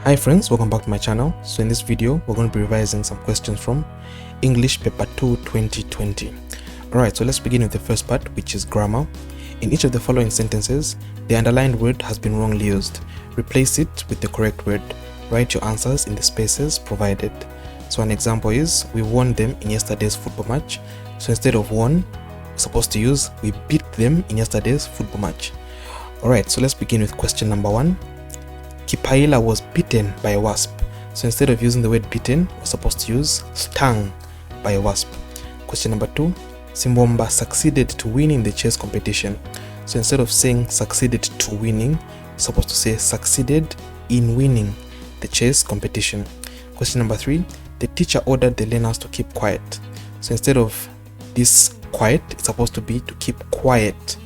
Hi friends, welcome back to my channel. So in this video, we're going to be revising some questions from English Paper 2 2020. Alright, so let's begin with the first part, which is grammar. In each of the following sentences, the underlined word has been wrongly used. Replace it with the correct word. Write your answers in the spaces provided. So an example is, we won them in yesterday's football match. So instead of won, we're supposed to use, we beat them in yesterday's football match. Alright, so let's begin with question number 1. Kipaila was bitten by a wasp. So instead of using the word bitten, we're supposed to use stung by a wasp. Question number 2. Simbomba succeeded to winning the chess competition. So instead of saying succeeded to winning, we're supposed to say succeeded in winning the chess competition. Question number 3. The teacher ordered the learners to keep quiet. So instead of this quiet, it's supposed to be to keep quiet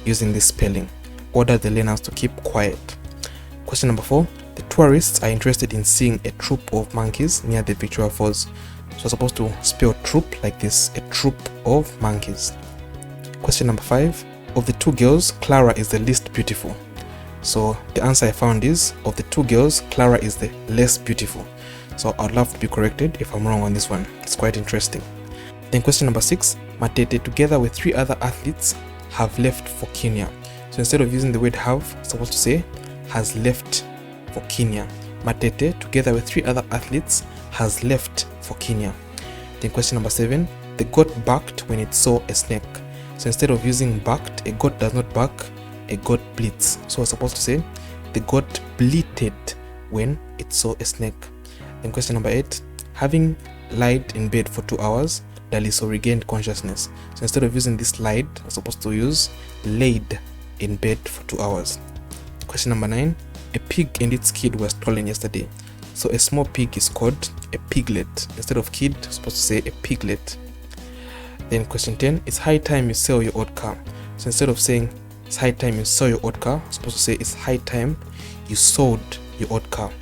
using this spelling. Order the learners to keep quiet. Question number 4. The tourists are interested in seeing a troop of monkeys near the Victoria Falls. So I'm supposed to spell troop like this, a troop of monkeys. Question number 5. Of the two girls, Clara is the least beautiful. So the answer I found is, of the two girls, Clara is the less beautiful. So I'd love to be corrected if I'm wrong on this one. It's quite interesting. Then question number 6. Matete, together with 3 other athletes, have left for Kenya. So instead of using the word have, I'm supposed to say has left for Kenya. Matete, together with 3 other athletes, has left for Kenya. Then question number 7. The goat barked when it saw a snake. So instead of using barked, a goat does not bark, a goat bleats. So we're supposed to say the goat bleated when it saw a snake. Then question number 8. Having lied in bed for 2 hours, Daliso regained consciousness. So instead of using this lied, we're supposed to use laid in bed for 2 hours. Question number 9. A pig and its kid were stolen yesterday. So a small pig is called a piglet. Instead of kid, we're supposed to say a piglet. Then question 10. It's high time you sell your old car. So instead of saying it's high time you sell your old car, we're supposed to say it's high time you sold your old car.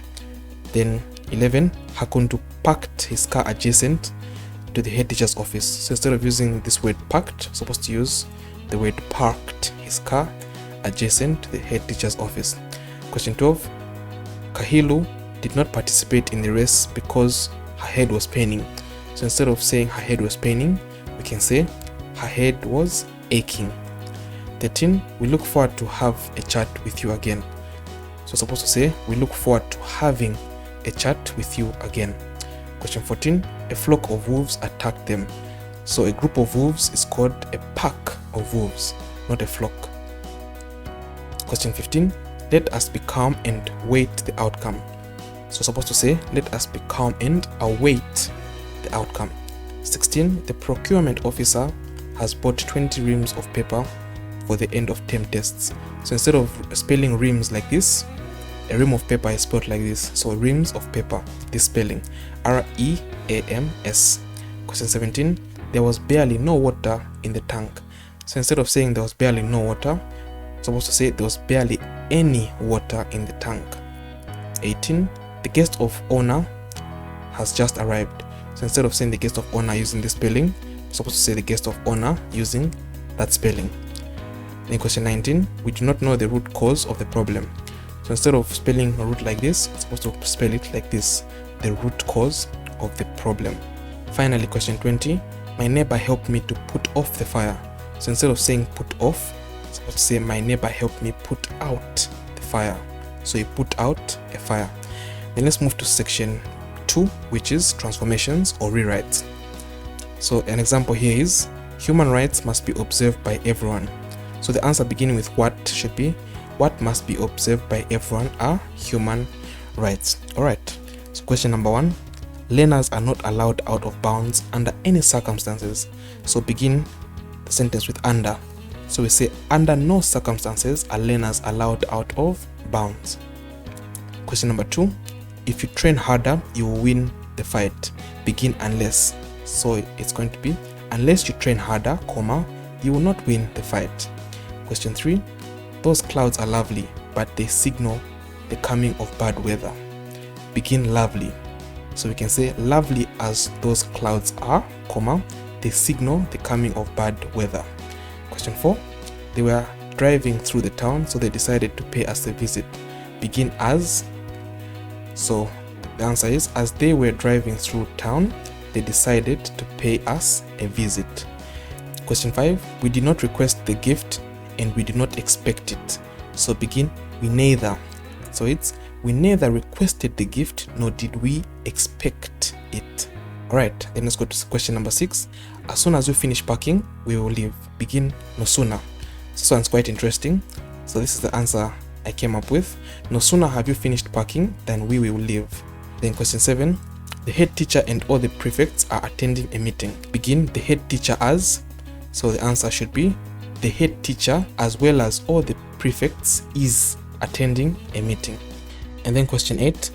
Then 11. Hakundu parked his car adjacent to the head teacher's office. So instead of using this word parked, we're supposed to use the word parked his car adjacent to the head teacher's office. Question 12. Kahilu did not participate in the race because her head was paining. So instead of saying her head was paining, we can say her head was aching. 13. We look forward to have a chat with you again. So supposed to say we look forward to having a chat with you again. Question 14. A flock of wolves attacked them. So a group of wolves is called a pack of wolves, not a flock. Question 15. Let us be calm and wait the outcome. So supposed to say let us be calm and await the outcome. 16. The procurement officer has bought 20 reams of paper for the end of term tests. So instead of spelling reams like this, a ream of paper is spelled like this. So reams of paper, this spelling, R-E-A-M-S. Question 17. There was barely no water in the tank. So instead of saying there was barely no water, supposed to say there was barely any water in the tank. 18. The guest of honor has just arrived. So instead of saying the guest of honor using this spelling, we're supposed to say the guest of honor using that spelling. Then question 19. We do not know the root cause of the problem. So instead of spelling a root like this, we're supposed to spell it like this, the root cause of the problem. Finally, question 20. My neighbor helped me to put off the fire. So instead of saying put off, supposed to say my neighbor helped me put out the fire. So he put out a fire. Then let's move to section 2, which is transformations or rewrites. So an example here is, human rights must be observed by everyone. So the answer beginning with what should be, what must be observed by everyone are human rights. Alright, so question number 1. Learners are not allowed out of bounds under any circumstances. So begin the sentence with under. So we say under no circumstances are learners allowed out of bounds. Question number 2. If you train harder, you will win the fight. Begin unless. So it's going to be unless you train harder, comma, you will not win the fight. Question 3. Those clouds are lovely, but they signal the coming of bad weather. Begin lovely. So we can say lovely as those clouds are, comma, they signal the coming of bad weather. Question 4. They were driving through the town, so they decided to pay us a visit. Begin as. So the answer is, as they were driving through town, they decided to pay us a visit. Question 5. We did not request the gift and we did not expect it. So begin, we neither. So it's, we neither requested the gift nor did we expect it. Alright, then let's go to question number 6. As soon as we finish packing, we will leave. Begin, no sooner. This one's quite interesting. So this is the answer I came up with. No sooner have you finished packing than we will leave. Then question 7. The head teacher and all the prefects are attending a meeting. Begin, the head teacher as. So the answer should be, the head teacher as well as all the prefects is attending a meeting. And then question 8.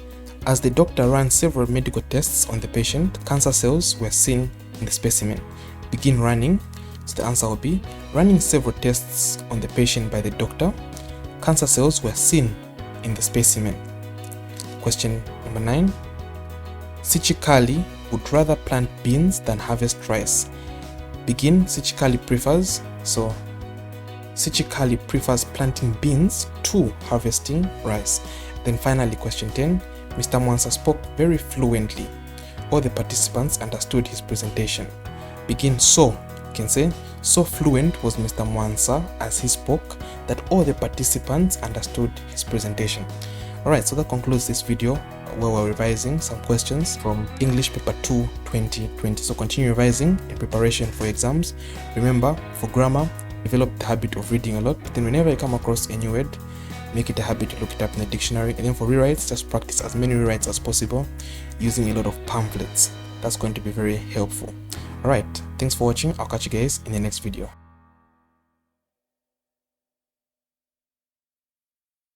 As the doctor ran several medical tests on the patient, cancer cells were seen in the specimen. Begin, running. So the answer will be, running several tests on the patient by the doctor, cancer cells were seen in the specimen. Question number 9. Sichikali would rather plant beans than harvest rice. Begin, Sichikali prefers. So Sichikali prefers planting beans to harvesting rice. Then finally, question 10. Mr. Mwansa spoke very fluently. All the participants understood his presentation. Begin, so. You can say, so fluent was Mr. Mwansa as he spoke that all the participants understood his presentation. Alright, so that concludes this video where we're revising some questions from English Paper 2 2020. So continue revising in preparation for exams. Remember, for grammar, develop the habit of reading a lot, but then whenever you come across a new word, make it a habit to look it up in the dictionary. And then for rewrites, just practice as many rewrites as possible using a lot of pamphlets. That's going to be very helpful. Alright, thanks for watching. I'll catch you guys in the next video.